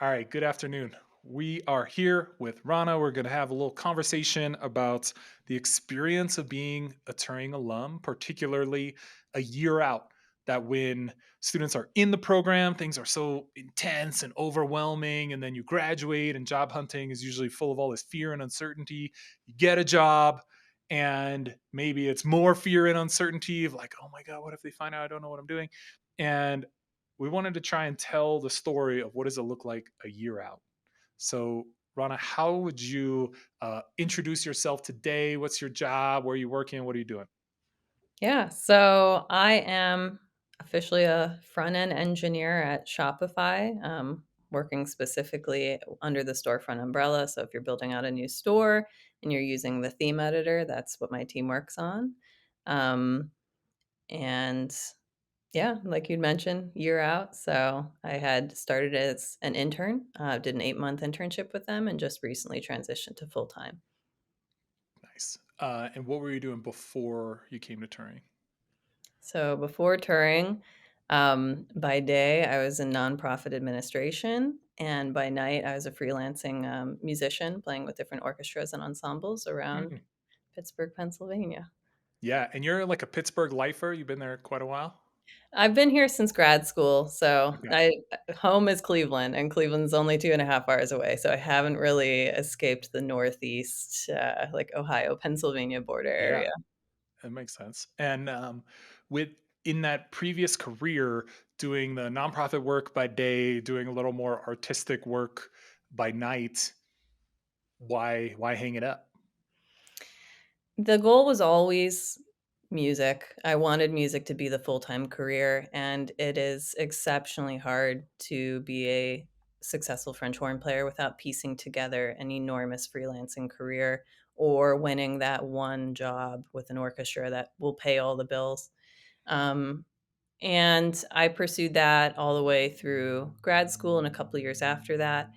All right, good afternoon. We are here with Rana. We're going to have a little conversation about the experience of being a Turing alum, particularly a year out. That when students are in the program, things are so intense and overwhelming. And then you graduate, and job hunting is usually full of all this fear and uncertainty. You get a job, and maybe it's more fear and uncertainty of like, oh my God, what if they find out I don't know what I'm doing? And we wanted to try and tell the story of what does it look like a year out. So, Rana, how would you introduce yourself today? What's your job? Where are you working? What are you doing? Yeah, so I am officially a front end engineer at Shopify, working specifically under the storefront umbrella. So if you're building out a new store and you're using the theme editor, that's what my team works on. Um, and yeah, like you'd mentioned, year out. So I had started as an intern, did an 8-month internship with them, and just recently transitioned to full time. Nice. And what were you doing before you came to Turing? So before Turing, by day I was in nonprofit administration, and by night I was a freelancing musician playing with different orchestras and ensembles around Mm. Pittsburgh, Pennsylvania. Yeah, and you're like a Pittsburgh lifer. You've been there quite a while. I've been here since grad school, so Okay. I home is Cleveland, and Cleveland's only 2.5 hours away. So I haven't really escaped the Northeast, like Ohio, Pennsylvania border Yeah, area. that makes sense. And with in that previous career, doing the nonprofit work by day, doing a little more artistic work by night, why hang it up? The goal was always music. I wanted music to be the full-time career, and it is exceptionally hard to be a successful French horn player without piecing together an enormous freelancing career or winning that one job with an orchestra that will pay all the bills. Um, and I pursued that all the way through grad school and a couple of years after that.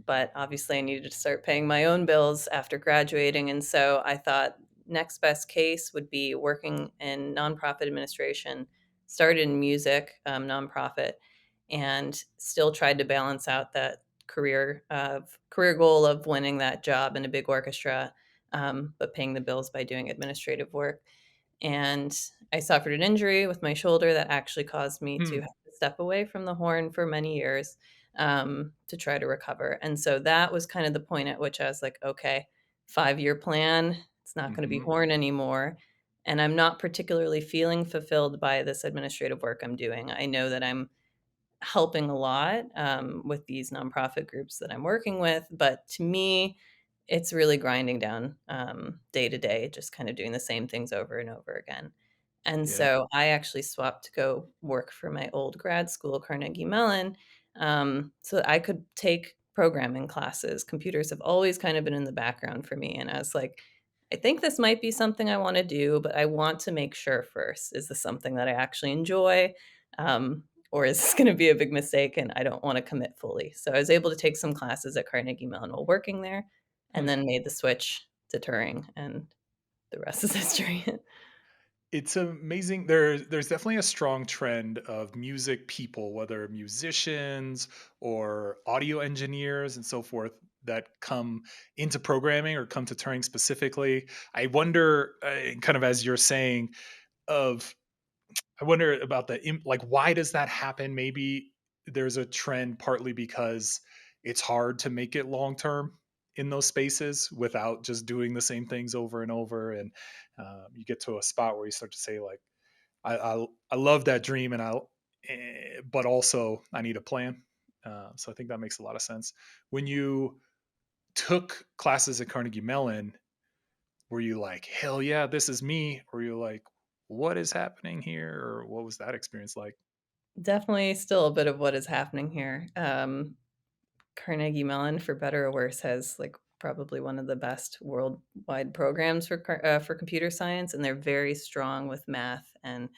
But obviously, I needed to start paying my own bills after graduating. And so I thought next best case would be working in nonprofit administration, started in music, nonprofit, and still tried to balance out that career goal of winning that job in a big orchestra, but paying the bills by doing administrative work. And I suffered an injury with my shoulder that actually caused me to have Hmm. to step away from the horn for many years, to try to recover. And so that was kind of the point at which I was like, okay, 5-year plan. It's not going to be Hmm. horn anymore. And I'm not particularly feeling fulfilled by this administrative work I'm doing. I know that I'm helping a lot, with these nonprofit groups that I'm working with, but to me, it's really grinding down, day to day, just kind of doing the same things over and over again. And Yeah. so I actually swapped to go work for my old grad school, Carnegie Mellon, so that I could take programming classes. Computers have always kind of been in the background for me, and I was like, I think this might be something I want to do, but I want to make sure first. Is this something that I actually enjoy? Or is this going to be a big mistake and I don't want to commit fully? So I was able to take some classes at Carnegie Mellon while working there, and Hmm. then made the switch to Turing, and the rest is history. It's amazing. There's definitely a strong trend of music people, whether musicians or audio engineers and so forth, that come into programming or come to Turing specifically. I wonder, kind of as you're saying, of I wonder about like why does that happen? Maybe there's a trend partly because it's hard to make it long term in those spaces without just doing the same things over and over, and you get to a spot where you start to say like, I love that dream, and but also I need a plan. So I think that makes a lot of sense. When you took classes at Carnegie Mellon, were you like, hell yeah, this is me? Or were you like, what is happening here? Or what was that experience like? Definitely still a bit of what is happening here. Carnegie Mellon, for better or worse, has like probably one of the best worldwide programs for computer science, and they're very strong with math and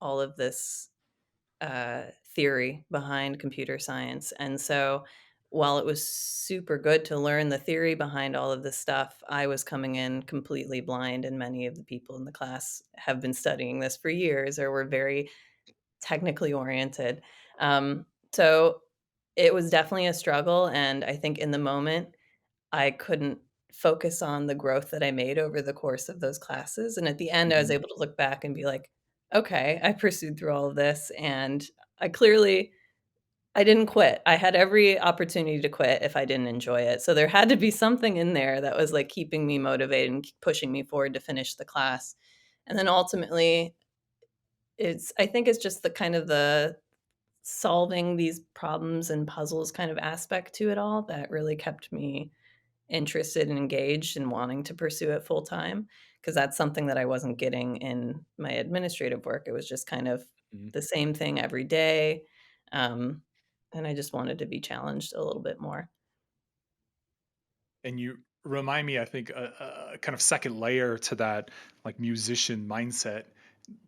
all of this theory behind computer science. And so, while it was super good to learn the theory behind all of this stuff, I was coming in completely blind, and many of the people in the class have been studying this for years or were very technically oriented. So It was definitely a struggle, and I think in the moment, I couldn't focus on the growth that I made over the course of those classes, and at the end, I was Mhm. able to look back and be like, "Okay, I pursued through all of this, and I clearly I didn't quit. I had every opportunity to quit if I didn't enjoy it." So there had to be something in there that was, like, keeping me motivated and pushing me forward to finish the class. And then ultimately, I think it's just the kind of the solving these problems and puzzles kind of aspect to it all that really kept me interested and engaged and wanting to pursue it full time, because that's something that I wasn't getting in my administrative work. It was just kind of Mhm. the same thing every day, um, and I just wanted to be challenged a little bit more. And you remind me, I think, a kind of second layer to that, like, musician mindset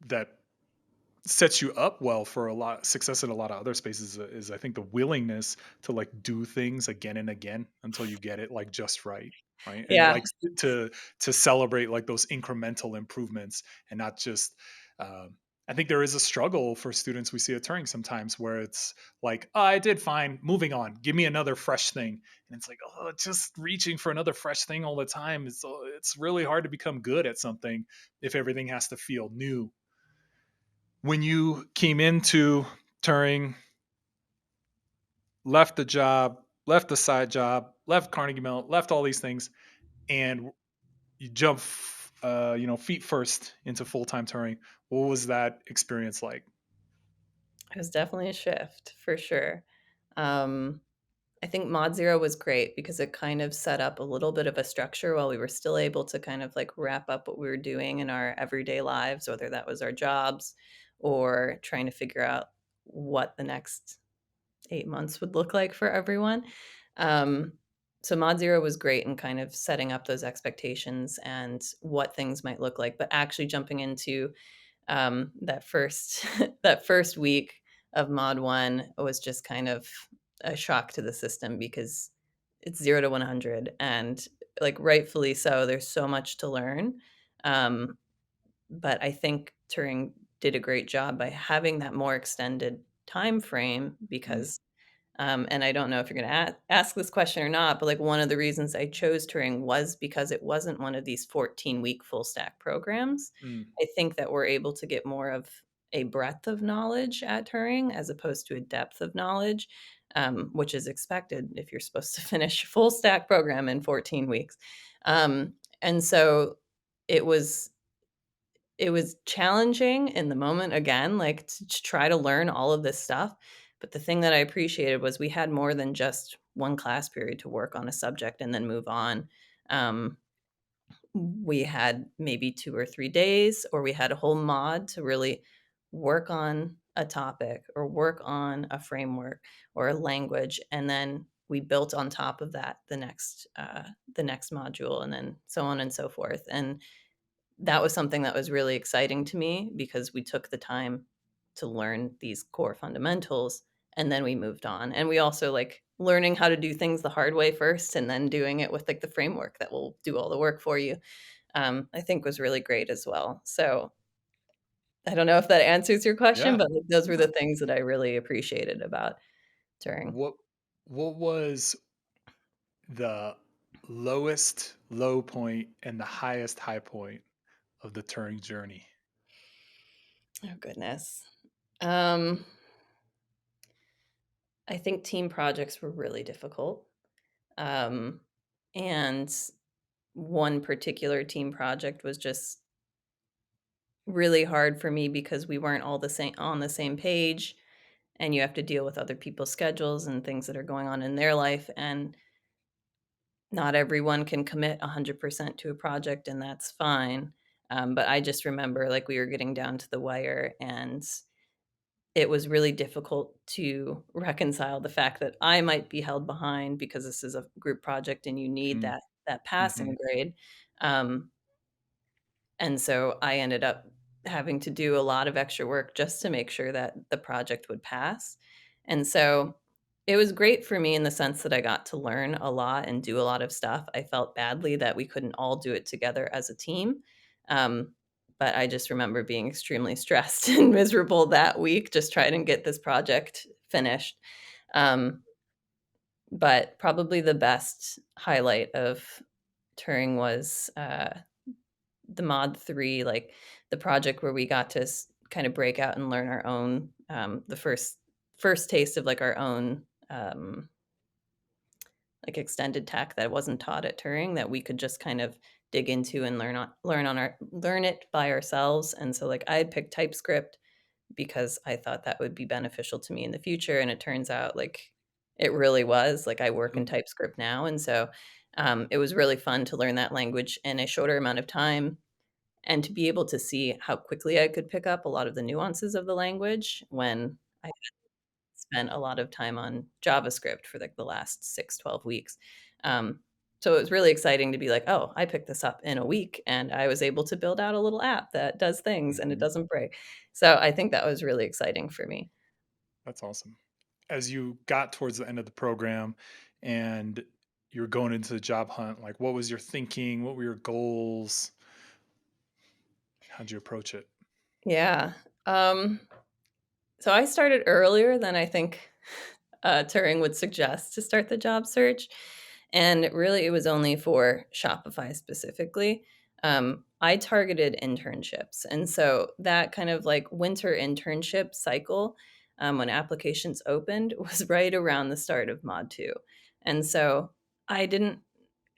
that sets you up well for a lot success in a lot of other spaces is I think the willingness to like do things again and again until you get it like just right, right? And Yeah. like to celebrate like those incremental improvements and not just I think there is a struggle for students we see at Turing sometimes where it's like, oh, I did fine, moving on, give me another fresh thing. And it's like, oh, just reaching for another fresh thing all the time. It's really hard to become good at something if everything has to feel new. When you came into Turing, left the job, left the side job, left Carnegie Mellon, left all these things, and you jump, feet first into full time Turing. What was that experience like? It was definitely a shift for sure. Um, I think Mod Zero was great because it kind of set up a little bit of a structure while we were still able to kind of like wrap up what we were doing in our everyday lives, whether that was our jobs or trying to figure out what the next 8 months would look like for everyone. Um, so Mod Zero was great in kind of setting up those expectations and what things might look like, but actually jumping into that first that first week of Mod 1 was just kind of a shock to the system because it's 0 to 100 and, like, rightfully so, there's so much to learn, um, but I think Turing did a great job by having that more extended time frame Mm, because and I don't know if you're gonna ask this question or not, but, like, one of the reasons I chose Turing was because it wasn't one of these 14-week full stack programs. mm, I think that we're able to get more of a breadth of knowledge at Turing as opposed to a depth of knowledge, which is expected if you're supposed to finish a full stack program in 14 weeks. And so it was it was challenging in the moment again, like, to try to learn all of this stuff, but the thing that I appreciated was we had more than just 1 class period to work on a subject and then move on. Um, we had maybe 2 or 3 days, or we had a whole mod to really work on a topic or work on a framework or a language, and then we built on top of that the next module, and then so on and so forth, and that was something that was really exciting to me because we took the time to learn these core fundamentals and then we moved on. And we also like learning how to do things the hard way first and then doing it with like the framework that will do all the work for you. I think was really great as well. So I don't know if that answers your question, yeah. but like, those were No. the things that I really appreciated about Turing. What what was the lowest low point and the highest high point of the Turing journey? Oh goodness. Um, I think team projects were really difficult. Um, and one particular team project was just really hard for me because we weren't all the same on the same page, and you have to deal with other people's schedules and things that are going on in their life, and not everyone can commit 100% to a project, and that's fine. But I just remember, like, we were getting down to the wire, and it was really difficult to reconcile the fact that I might be held behind because this is a group project and you need Mm, that hmm. passing grade. Um, And so I ended up having to do a lot of extra work just to make sure that the project would pass. And so it was great for me in the sense that I got to learn a lot and do a lot of stuff. I felt badly that we couldn't all do it together as a team. Um, but I just remember being extremely stressed and miserable that week, just trying to get this project finished. Um, But probably the best highlight of Turing was, the Mod 3, like, the project where we got to kind of break out and learn our own, the first taste of, like, our own, like, extended tech that wasn't taught at Turing that we could just kind of dig into and learn it by ourselves, and so, like, I had picked TypeScript because I thought that would be beneficial to me in the future, and it turns out, like, it really was. Like, I work in Mhm, TypeScript now, and so, it was really fun to learn that language in a shorter amount of time and to be able to see how quickly I could pick up a lot of the nuances of the language when I spent a lot of time on JavaScript for, like, the last 6, 12 weeks. Um, so it was really exciting to be like, "Oh, I picked this up in a week, and I was able to build out a little app that does things, and it mhm. doesn't break." So I think that was really exciting for me. That's awesome. As you got towards the end of the program and you were going into the job hunt, like, what was your thinking? What were your goals? How'd you approach it? Yeah. Um, so I started earlier than I think, Turing would suggest to start the job search, and really it was only for Shopify specifically. I targeted internships, and so that kind of, like, winter internship cycle, when applications opened was right around the start of Mod 2, and so I didn't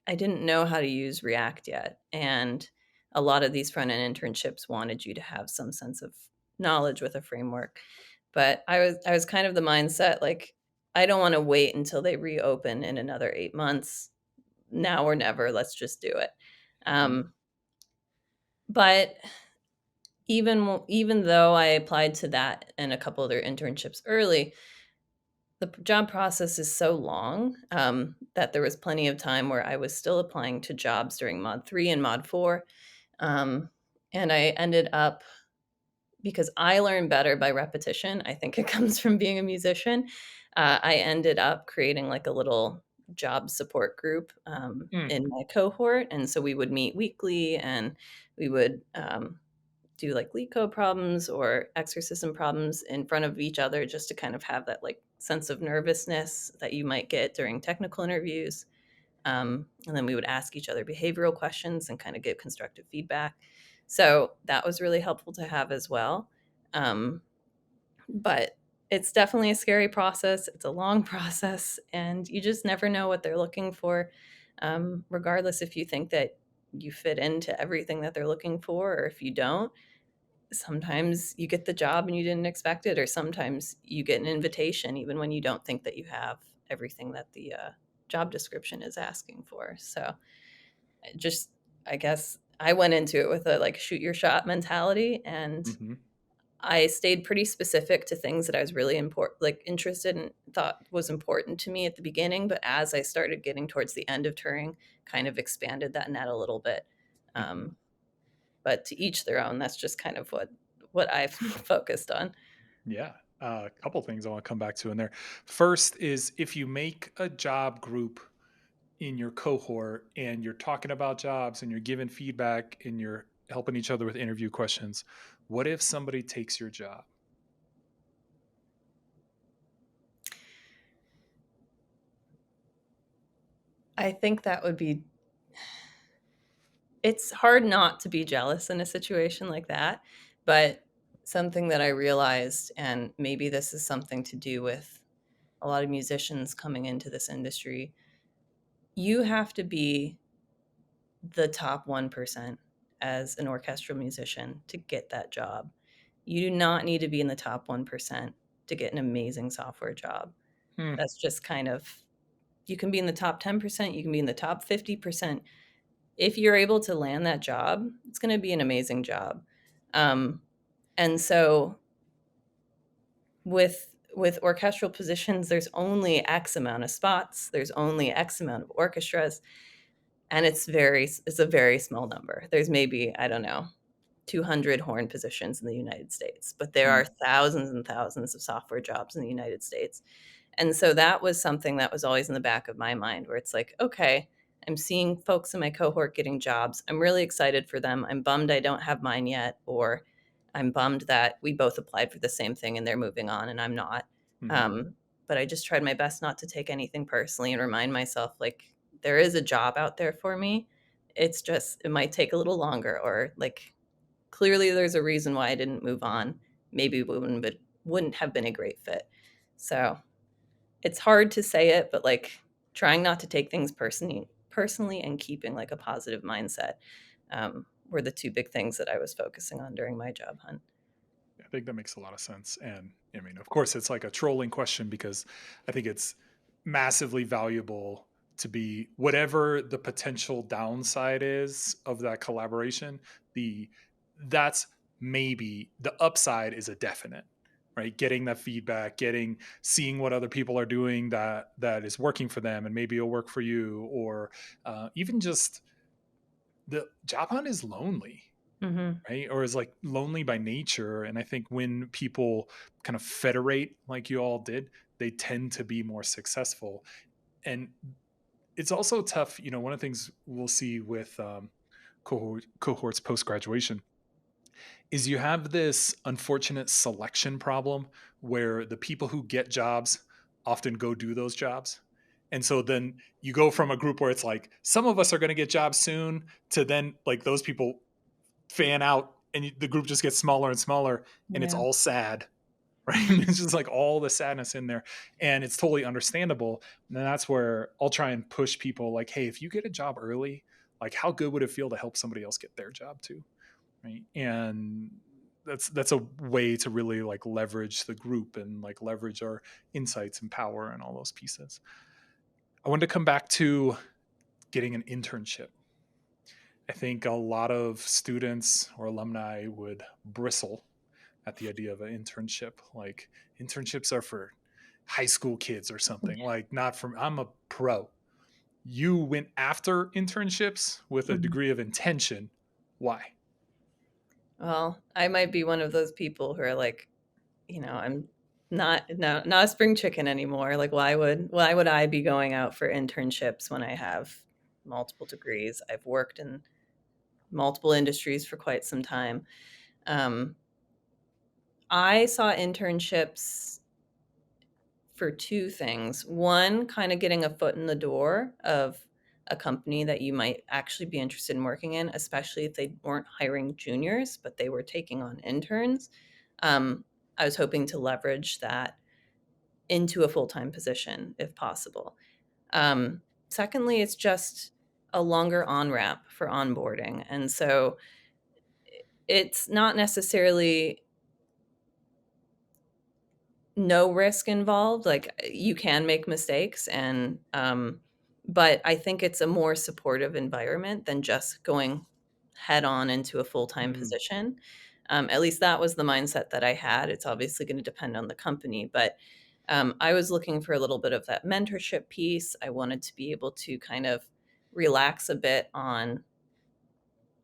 I didn't know how to use React yet, and a lot of these front end internships wanted you to have some sense of knowledge with a framework. But I was kind of the mindset like I don't want to wait until they reopen in another 8 months. Now or never, let's just do it. Mhm, Um, but even though I applied to that and a couple other internships early, the job process is so long, that there was plenty of time where I was still applying to jobs during Mod 3 and Mod 4, um, and I ended up because I learn better by repetition, I think it comes from being a musician, I ended up creating, like, a little job support group, mm, in my cohort, and so we would meet weekly, and we would, do, like, leet code problems or exorcism problems in front of each other just to kind of have that, like, sense of nervousness that you might get during technical interviews. And then we would ask each other behavioral questions and kind of give constructive feedback. So that was really helpful to have as well. Um, but it's definitely a scary process. It's a long process, and you just never know what they're looking for, regardless if you think that you fit into everything that they're looking for or if you don't. Sometimes you get the job and you didn't expect it, or sometimes you get an invitation even when you don't think that you have everything that the job description is asking for. So just, I guess I went into it with a like shoot your shot mentality, and mhm, I stayed pretty specific to things that I was really important, like interested in, thought was important to me at the beginning. But as I started getting towards the end of Turing, kind of expanded that net a little bit. mhm. Um, but to each their own. That's just kind of what I've focused on. Yeah. A couple things I want to come back to in there. First is if you make a job group in your cohort and you're talking about jobs and you're giving feedback and you're helping each other with interview questions, what if somebody takes your job? I think that would be it's hard not to be jealous in a situation like that, but something that I realized, and maybe this is something to do with a lot of musicians coming into this industry, you have to be the top 1% as an orchestral musician to get that job. You do not need to be in the top 1% to get an amazing software job. Hmm, That's just kind of you can be in the top 10%, you can be in the top 50%. If you're able to land that job, it's gonna be an amazing job. Um, and so with orchestral positions, there's only X amount of spots, there's only X amount of orchestras, and it's a very small number. There's maybe, I don't know, 200 horn positions in the United States, but there hmm, are thousands and thousands of software jobs in the United States. And so that was something that was always in the back of my mind where it's like, okay, I'm seeing folks in my cohort getting jobs. I'm really excited for them. I'm bummed I don't have mine yet, or I'm bummed that we both applied for the same thing and they're moving on and I'm not. mhm. Um, but I just tried my best not to take anything personally and remind myself, like, there is a job out there for me. It's just, it might take a little longer, or like, clearly there's a reason why I didn't move on. Maybe it wouldn't have been a great fit. So it's hard to say it, but like trying not to take things personally and keeping like a positive mindset were the two big things that I was focusing on during my job hunt. I think that makes a lot of sense. And I mean, of course, it's like a trolling question because I think it's massively valuable to be whatever the potential downside is of that collaboration. The that's maybe the upside is a definite, right? Getting that feedback, seeing what other people are doing that is working for them, and maybe it'll work for you, or even just the job hunt is lonely, Hmm. right? Or is like lonely by nature. And I think when people kind of federate like you all did, they tend to be more successful. And it's also tough. One of the things we'll see with cohorts post graduation is you have this unfortunate selection problem where the people who get jobs often go do those jobs. And so then you go from a group where it's like, some of us are going to get jobs soon, to then like those people fan out and the group just gets smaller and smaller, and it's Yeah. all sad, right? It's just like all the sadness in there, and it's totally understandable. And that's where I'll try and push people like, hey, if you get a job early, like how good would it feel to help somebody else get their job too, right? And that's a way to really like leverage the group and like leverage our insights and power and all those pieces. I wanted to come back to getting an internship. I think a lot of students or alumni would bristle at the idea of an internship. Like internships are for high school kids or something. Like not from I'm a pro. You went after internships with a Mhm. degree of intention. Why? Well, I might be one of those people who are like, I'm not a spring chicken anymore. Like, why would I be going out for internships when I have multiple degrees? I've worked in multiple industries for quite some time. Um, I saw internships for two things. One, kind of getting a foot in the door of a company that you might actually be interested in working in, especially if they weren't hiring juniors, but they were taking on interns. Um, I was hoping to leverage that into a full-time position if possible. Um, Secondly, it's just a longer on ramp for onboarding. And so it's not necessarily no risk involved. Like you can make mistakes, and but I think it's a more supportive environment than just going head on into a full-time Mm, position. At least that was the mindset that I had. It's obviously going to depend on the company, but I was looking for a little bit of that mentorship piece. I wanted to be able to kind of relax a bit on,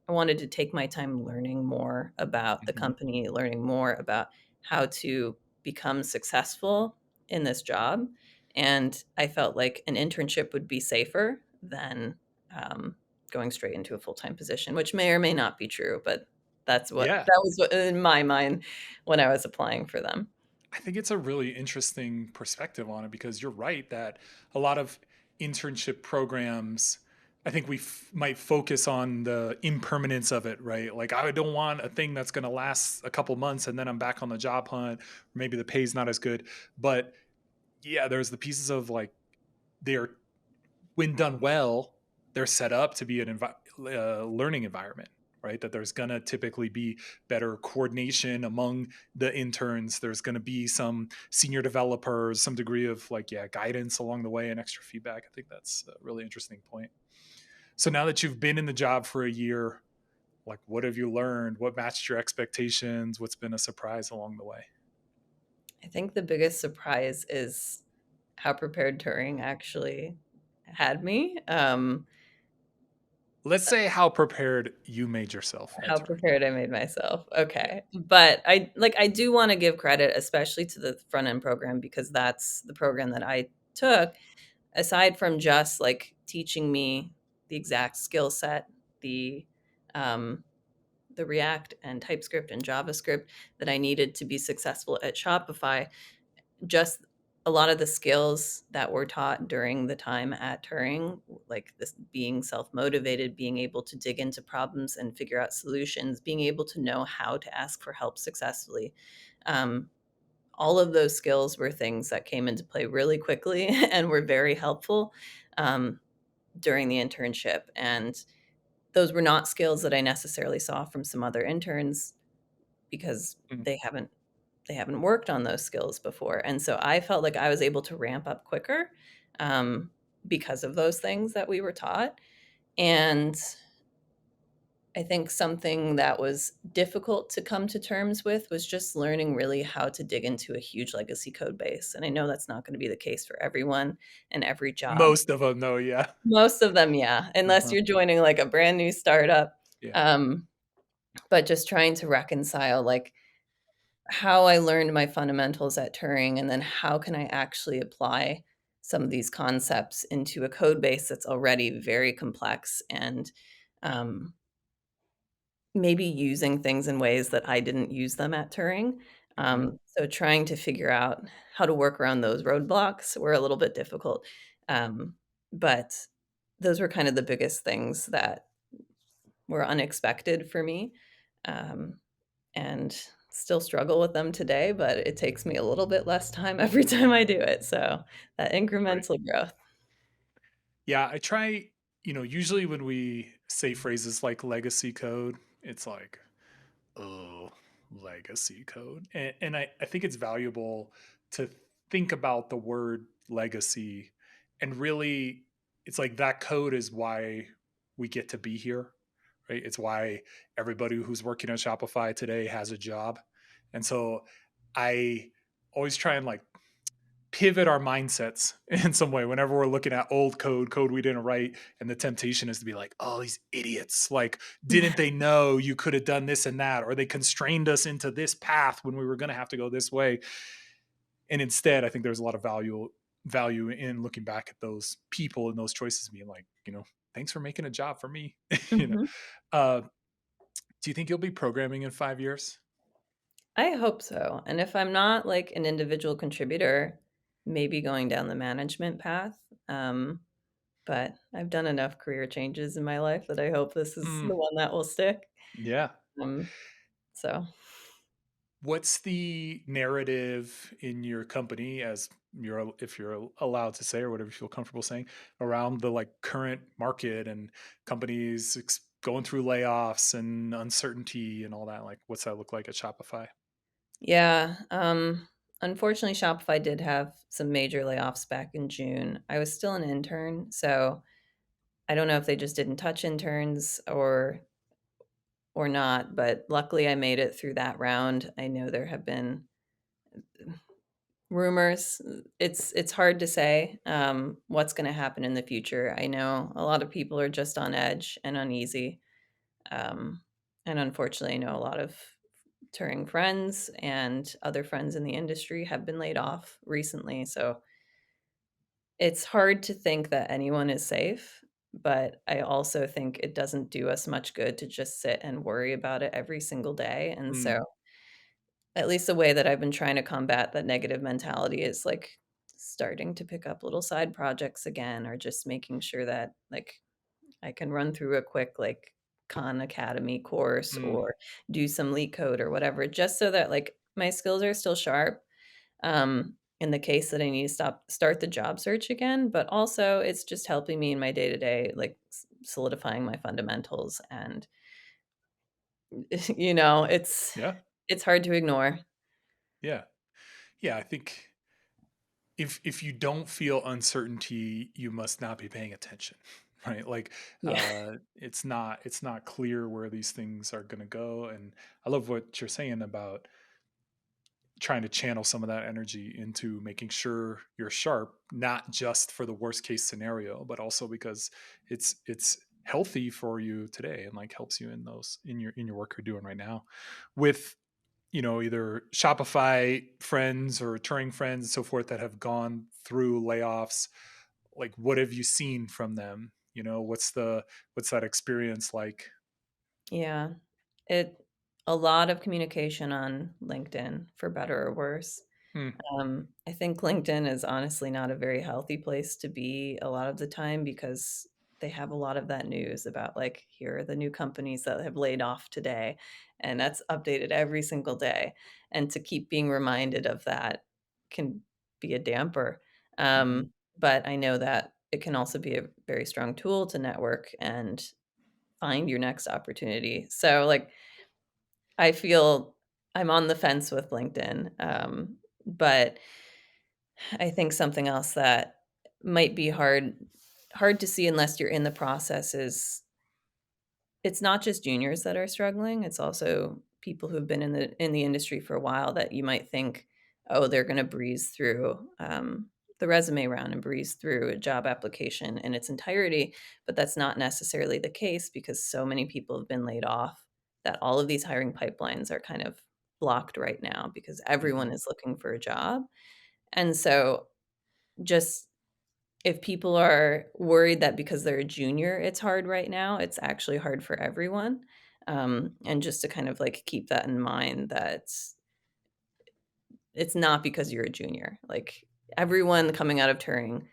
I wanted to take my time learning more about the mhm. company, learning more about how to become successful in this job. And I felt like an internship would be safer than going straight into a full time position, which may or may not be true, but Yeah. that was what, in my mind when I was applying for them. I think it's a really interesting perspective on it because you're right that a lot of internship programs, I think might focus on the impermanence of it, right? Like, I don't want a thing that's going to last a couple months and then I'm back on the job hunt, or maybe the pay's not as good. But yeah, there's the pieces of like, they're, when done well, they're set up to be an learning environment, right? That there's going to typically be better coordination among the interns. There's going to be some senior developers, some degree of like, yeah, guidance along the way and extra feedback. I think that's a really interesting point. So now that you've been in the job for a year, like what have you learned? What matched your expectations? What's been a surprise along the way? I think the biggest surprise is how prepared Turing actually had me. Let's say how prepared you made yourself at How Turing. prepared I made myself. Yeah. Okay. But I do wanna give credit, especially to the front end program, because that's the program that I took. Aside from just, like, teaching me the exact skill set, the, um, the React and TypeScript and JavaScript that I needed to be successful at Shopify, just a lot of the skills that were taught during the time at Turing, like this being self-motivated, being able to dig into problems and figure out solutions, being able to know how to ask for help successfully. Um, all of those skills were things that came into play really quickly and were very helpful um, during the internship. And those were not skills that I necessarily saw from some other interns because Mm, they haven't worked on those skills before. And so I felt like I was able to ramp up quicker um, because of those things that we were taught. And I think something that was difficult to come to terms with was just learning really how to dig into a huge legacy code base. And I know that's not going to be the case for everyone and every job. most of them, no, yeah. Most of them, yeah, unless Uh-huh. you're joining like a brand new startup. Yeah. Um, but just trying to reconcile like how I learned my fundamentals at Turing, and then how can I actually apply some of these concepts into a code base that's already very complex and um, maybe using things in ways that I didn't use them at Turing. Mhm. So trying to figure out how to work around those roadblocks were a little bit difficult. Um, but those were kind of the biggest things that were unexpected for me. Um, and still struggle with them today, but it takes me a little bit less time every time I do it, so that Right. incremental growth. Yeah, I try, usually when we say phrases like legacy code, it's like, oh, legacy code. And I think it's valuable to think about the word legacy and really, it's like that code is why we get to be here, right? It's why everybody who's working on Shopify today has a job. And so I always try and like pivot our mindsets in some way whenever we're looking at old code we didn't write, and the temptation is to be like, oh, these idiots, like, didn't they know you could have done this and that, or they constrained us into this path when we were going to have to go this way. And instead, I think there's a lot of value in looking back at those people and those choices, being like, thanks for making a job for me. you know Mhm. uh do you think you'll be programming in 5 years? I hope so, and if I'm not, like, an individual contributor, maybe going down the management path, but I've done enough career changes in my life that I hope this is Mm, the one that will stick, yeah. um, so What's the narrative in your company, as if you're allowed to say, or whatever you feel comfortable saying, around the like current market and companies going through layoffs and uncertainty and all that? Like, what's that look like at Shopify? yeah, unfortunately, Shopify did have some major layoffs back in June. I was still an intern, so I don't know if they just didn't touch interns or not, but luckily I made it through that round. I know there have been rumors. It's hard to say what's going to happen in the future. I know a lot of people are just on edge and uneasy, um, and unfortunately, I know a lot of Turing friends and other friends in the industry have been laid off recently. So it's hard to think that anyone is safe, but I also think it doesn't do us much good to just sit and worry about it every single day, and so, Mm, at least the way that I've been trying to combat that negative mentality is, like, starting to pick up little side projects again, or just making sure that, like, I can run through a quick, like, Khan Academy course mm, or do some leak code or whatever, just so that, like, my skills are still sharp, in the case that I need to start the job search again, but also it's just helping me in my day-to-day, like, solidifying my fundamentals and, it's yeah, hard to ignore. yeah, yeah. I think if you don't feel uncertainty, you must not be paying attention, right? Like, Yeah. it's not clear where these things are going to go. And I love what you're saying about trying to channel some of that energy into making sure you're sharp, not just for the worst case scenario, but also because it's healthy for you today and like helps you in those in your work you're doing right now with either Shopify friends or Turing friends and so forth that have gone through layoffs. Like, what have you seen from them? What's that experience like? Yeah. It a lot of communication on LinkedIn, for better or worse. Mm, I think LinkedIn is honestly not a very healthy place to be a lot of the time because they have a lot of that news about like, here are the new companies that have laid off today. And that's updated every single day. And to keep being reminded of that can be a damper. mhm, But I know that it can also be a very strong tool to network and find your next opportunity. So, like, I feel I'm on the fence with LinkedIn, but I think something else that might be hard to see unless you're in the process is it's not just juniors that are struggling, it's also people who've been in the industry for a while that you might think, "Oh, they're gonna breeze through, the resume round and breeze through a job application in its entirety," but that's not necessarily the case because so many people have been laid off that all of these hiring pipelines are kind of blocked right now because everyone mhm, is looking for a job, and so just if people are worried that because they're a junior, it's hard right now, it's actually hard for everyone. And just to kind of like keep that in mind that it's not because you're a junior. Like everyone coming out of Turing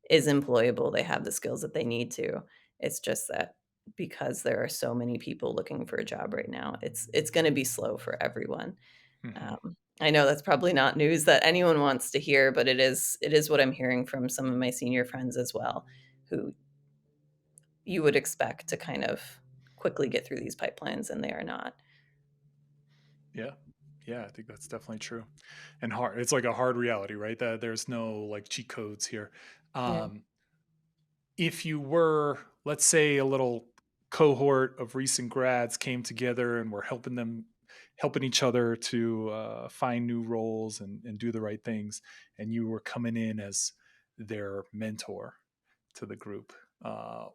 is employable. They have the skills that they need to. It's just that because there are so many people looking for a job right now, it's going to be slow for everyone. mhm. I know that's probably not news that anyone wants to hear, but it is what I'm hearing from some of my senior friends as well, who you would expect to kind of quickly get through these pipelines, and they are not. Yeah. Yeah, I think that's definitely true. And hard. It's like a hard reality, right? That there's no like cheat codes here. Yeah. Um, if you were, let's say, a little cohort of recent grads came together and were helping each other to find new roles and do the right things, and you were coming in as their mentor to the group,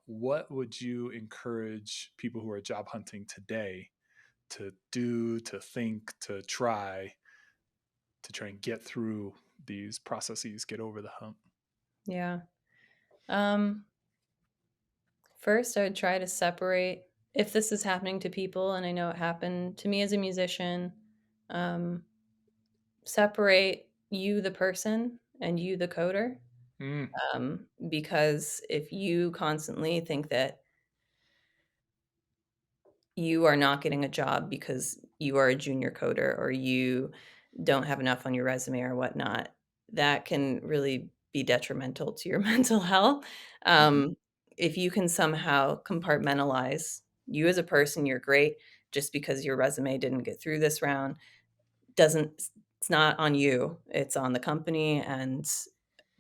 what would you encourage people who are job hunting today to do, to think, to try and get through these processes, get over the hump? Yeah. Um, First, I would try to separate if this is happening to people, and I know it happened to me as a musician, um, separate you, the person, and you, the coder. Mm, Because if you constantly think that you are not getting a job because you are a junior coder or you don't have enough on your resume or whatnot, that can really be detrimental to your mental health. mhm, Um, if you can somehow compartmentalize you as a person, you're great. Just because your resume didn't get through this round doesn't, it's not on you, it's on the company and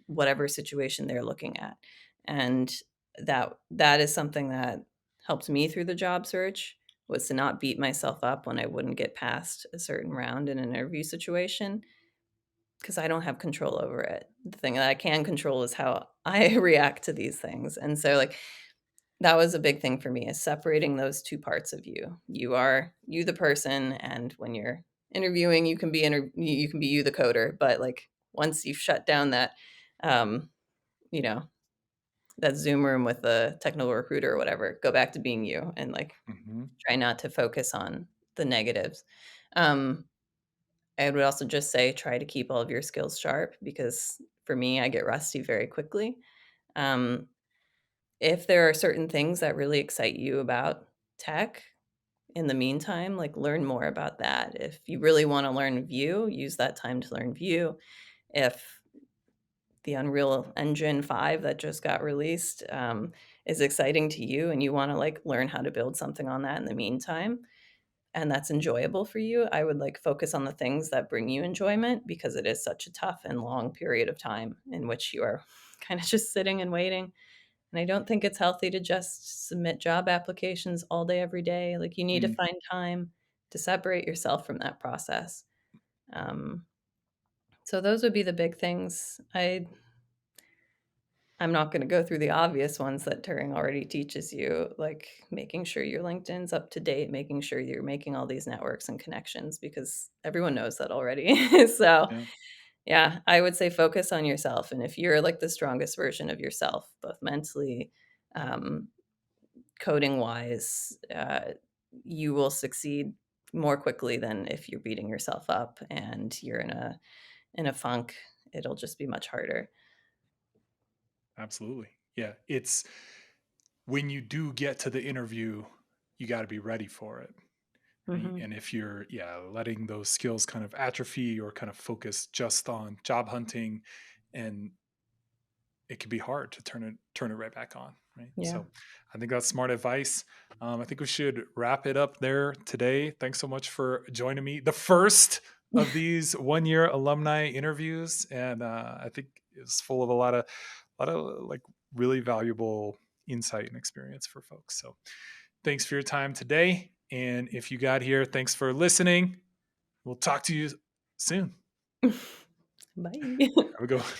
whatever situation they're looking at. And that is something that helped me through the job search was to not beat myself up when I wouldn't get past a certain round in an interview situation because I don't have control over it. The thing that I can control is how I react to these things. And so like that was a big thing for me is separating those two parts of you. You are you the person and when you're interviewing you can be you can be you the coder, but like once you've shut down that um you know, that Zoom room with the technical recruiter or whatever, go back to being you and, like, mhm, try not to focus on the negatives. Um, I would also just say try to keep all of your skills sharp because for me, I get rusty very quickly. Um, if there are certain things that really excite you about tech, in the meantime, like, learn more about that. If you really wanna learn Vue, use that time to learn Vue. If the Unreal Engine 5 that just got released, is exciting to you and you wanna, like, learn how to build something on that in the meantime, and that's enjoyable for you, I would, like, focus on the things that bring you enjoyment because it is such a tough and long period of time in which you are kinda just sitting and waiting, and I don't think it's healthy to just submit job applications all day, every day, like, you need to mm, find time to separate yourself from that process. Um, so those would be the big things. I'm not gonna go through the obvious ones that Turing already teaches you, like making sure your LinkedIn's up to date, making sure you're making all these networks and connections because everyone knows that already. So, yeah. yeah, I would say focus on yourself, and if you're, like, the strongest version of yourself, both mentally, um, coding-wise, you will succeed more quickly than if you're beating yourself up and you're in a in a funk, it'll just be much harder. Absolutely. Yeah. It's when you do get to the interview, you got to be ready for it. Mhm. And if you're, yeah, letting those skills kind of atrophy or kind of focus just on job hunting, and it can be hard to turn it right back on, right? Yeah. So I think that's smart advice. I think we should wrap it up there today. Thanks so much for joining me, the first of these 1 year alumni interviews, and I think it's full of a lot of like really valuable insight and experience for folks. So thanks for your time today, and if you got here, thanks for listening. We'll talk to you soon. Bye. Have a good one.